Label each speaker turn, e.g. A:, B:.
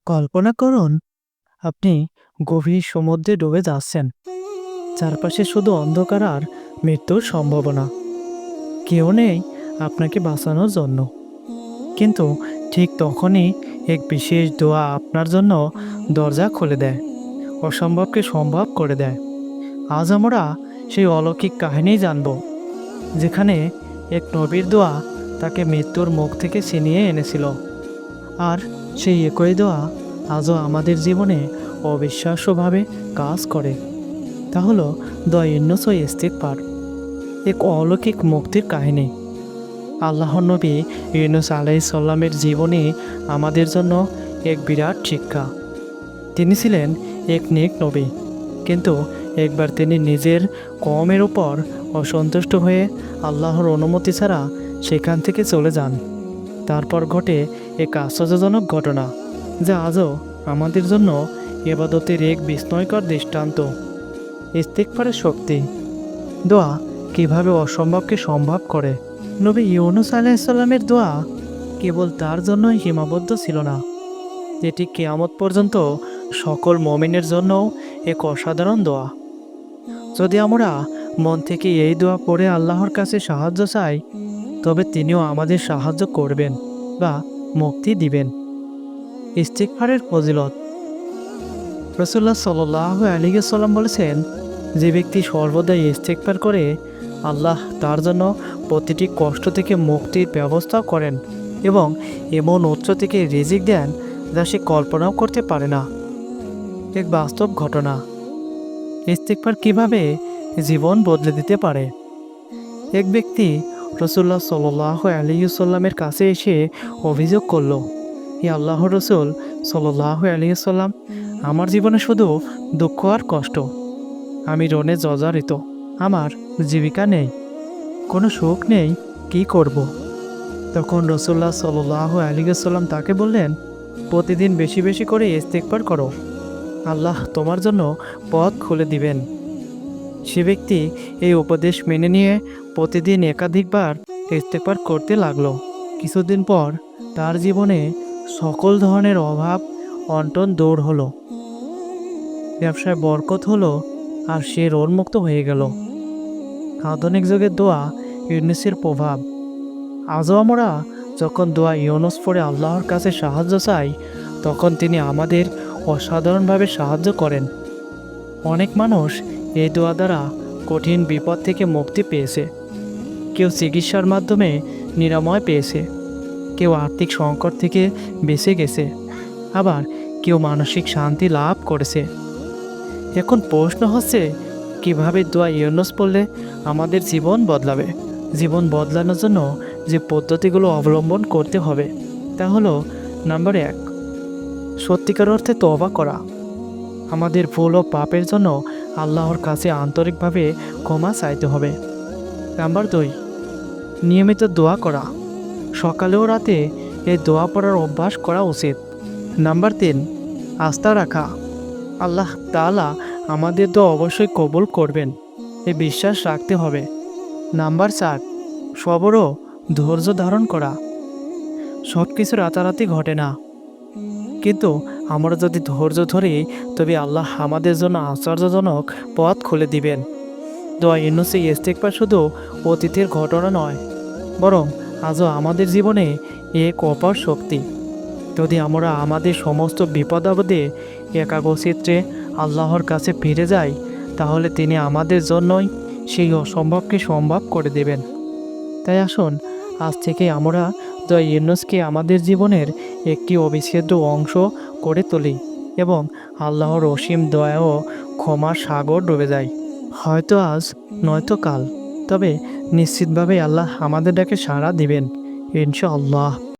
A: কল্পনা করুন, আপনি গভীর সমুদ্রে ডুবে যাচ্ছেন। চারপাশে শুধু অন্ধকার আর মৃত্যুর সম্ভাবনা। কেউ নেই আপনাকে বাঁচানোর জন্য। কিন্তু ঠিক তখনই এক বিশেষ দোয়া আপনার জন্য দরজা খুলে দেয়, অসম্ভবকে সম্ভব করে দেয়। আজ আমরা সেই অলৌকিক কাহিনী জানব, যেখানে এক নবীর দোয়া তাকে মৃত্যুর মুখ থেকে ছিনিয়ে এনেছিল। আর সেই একই দোয়া আজও আমাদের জীবনে অবিশ্বাস্যভাবে কাজ করে। তা হলো দ্য ইন্নোসো ইস্তিগফার, এক অলৌকিক মুক্তির কাহিনী। আল্লাহর নবী ইউনূস আলাইহিস সালামের জীবনী আমাদের জন্য এক বিরাট শিক্ষা। তিনি ছিলেন এক নেক নবী, কিন্তু একবার তিনি নিজের কওমের উপর অসন্তুষ্ট হয়ে আল্লাহর অনুমতি ছাড়া সেখান থেকে চলে যান। তারপর ঘটে এক আশ্চর্যজনক ঘটনা, যা আজও আমাদের জন্য ইবাদতের এক বিস্ময়কর দৃষ্টান্ত। ইস্তিগফারের শক্তি। দোয়া কিভাবে অসম্ভবকে সম্ভব করে। নবী ইউনূস আলাইহিস সালামের দোয়া কেবল তার জন্যই সীমাবদ্ধ ছিল না, এটি কিয়ামত পর্যন্ত সকল মুমিনের জন্যও এক অসাধারণ দোয়া। যদি আমরা মন থেকে এই দোয়া পড়ে আল্লাহর কাছে সাহায্য চাই, তবে তিনিও আমাদের সাহায্য করবেন বা মুক্তি দিবেন। ইস্তিগফারের ফজিলত। রাসূলুল্লাহ সাল্লাল্লাহু আলাইহি ওয়াসাল্লাম বলেছেন, যে ব্যক্তি সর্বদাই ইস্তিগফার করে, আল্লাহ তার জন্য প্রতিটি কষ্ট থেকে মুক্তির ব্যবস্থা করেন এবং এমন উৎস থেকে রিজিক দেন যা সে কল্পনাও করতে পারে না। এক বাস্তব ঘটনা। ইস্তিগফার কিভাবে জীবন বদলে দিতে পারে। এক ব্যক্তি রাসূলুল্লাহ সাল্লাল্লাহু আলাইহি ওয়াসাল্লামের কাছে এসে অভিযোগ করল, হে আল্লাহর রাসূল সাল্লাল্লাহু আলাইহি ওয়াসাল্লাম, আমার জীবনে শুধু দুঃখ আর কষ্ট। আমি রণে জর্জরিত। আমার জীবিকা নেই, কোনো সুখ নেই, কি করব। তখন রাসূলুল্লাহ সাল্লাল্লাহু আলাইহি ওয়াসাল্লাম তাকে বললেন, প্রতিদিন বেশি বেশি করে ইস্তিগফার করো, আল্লাহ তোমার জন্য পথ খুলে দিবেন। সে ব্যক্তি এই উপদেশ মেনে নিয়ে প্রতিদিন একাধিকবার ইস্তেগফার করতে লাগলো। কিছুদিন পর তার জীবনে সকল ধরনের অভাব অনটন দূর হলো, ব্যবসায় বরকত হলো, আর সে ঋণমুক্ত হয়ে গেল। আধুনিক যুগের দোয়া ইউনূসের প্রভাব। আজও আমরা যখন দোয়া ইউনূস পড়ে আল্লাহর কাছে সাহায্য চাই, তখন তিনি আমাদের অসাধারণভাবে সাহায্য করেন। অনেক মানুষ এই দোয়া দ্বারা কঠিন বিপদ থেকে মুক্তি পেয়েছে। কেউ চিকিৎসার মাধ্যমে নিরাময় পেয়েছে, কেউ আর্থিক সংকট থেকে বেঁচে গেছে, আবার কেউ মানসিক শান্তি লাভ করেছে। এখন প্রশ্ন হচ্ছে, কিভাবে দোয়া ইউনূস পড়লে আমাদের জীবন বদলাবে। জীবন বদলানোর জন্য যে পদ্ধতিগুলো অবলম্বন করতে হবে, তা হলো নাম্বার 1, সত্যিকার অর্থে তওবা করা। আমাদের ভুল ও পাপের জন্য আল্লাহর কাছে আন্তরিকভাবে ক্ষমা চাইতে হবে। নাম্বার 2, নিয়মিত দোয়া করা। সকালে ও রাতে এই দোয়া পড়ার অভ্যাস করা উচিত। নাম্বার 3, আস্থা রাখা। আল্লাহ তাআলা আমাদের দোয়া অবশ্যই কবুল করবেন, এই বিশ্বাস রাখতে হবে। নাম্বার 4, সবর ও ধৈর্য ধারণ করা। সব কিছু রাতারাতি ঘটে না, কিন্তু আমরা যদি ধৈর্য ধরি, তবে আল্লাহ আমাদের জন্য আশ্চর্যজনক পথ খুলে দিবেন। দোয়া ইউনূসে ইস্তিগফার শুধু অতীতের ঘটনা নয়, বরং আজও আমাদের জীবনে এক অপার শক্তি। যদি আমরা আমাদের সমস্ত বিপদ আপদে একাগ্রচিত্তে আল্লাহর কাছে ফিরে যাই, তাহলে তিনি আমাদের জন্যই সেই অসম্ভবকে সম্ভব করে দেবেন। তাই আসুন, আজ থেকে আমরা দোয়া ইউনূসকে আমাদের জীবনের একটি অবিচ্ছেদ্য অংশ করে তুলি এবং আল্লাহর অসীম দয়া ও ক্ষমার সাগর ডুবে যাই। হয়তো আজ, নয়তো কাল, তবে নিশ্চিতভাবে আল্লাহ আমাদের ডাকে সাড়া দিবেন, ইনশাআল্লাহ।